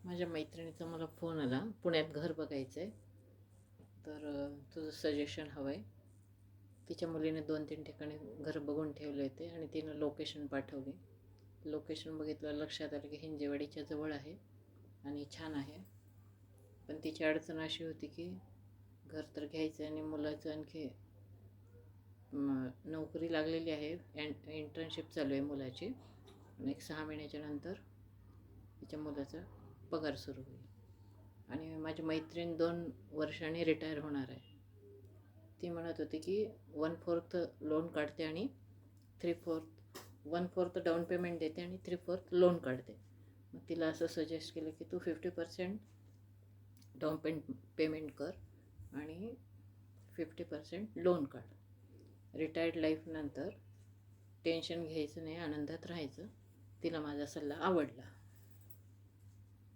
माझ्या मैत्रिणीचा मला फोन आला, पुण्यात घर बघायचं आहे. तर तुझं सजेशन हवं आहे. तिच्या मुलीने 2-3 ठिकाणी घर बघून ठेवले होते आणि तिनं लोकेशन पाठवली. लोकेशन बघितलं, लक्षात आलं की हिंजेवाडीच्या जवळ आहे आणि छान आहे. पण तिची अडचण अशी होती की घर तर घ्यायचं आणि मुलाचं आणखी नोकरी लागलेली आहे, इंटर्नशिप चालू आहे मुलाची. आणि एक 6 महिन्याच्या नंतर तिच्या मुलाचा पगार सुरू होईल. आणि माझी मैत्रीण 2 वर्षांनी रिटायर होणार आहे. ती म्हणत होती की 1/4 लोन काढते आणि 1/4 डाऊन पेमेंट देते आणि 3/4 लोन काढते. मग तिला असं सजेस्ट केलं की तू 50% डाऊन पेमेंट कर आणि 50% लोन काढ. रिटायर्ड लाईफनंतर टेन्शन घ्यायचं नाही, आनंदात राहायचं. तिला माझा सल्ला आवडला.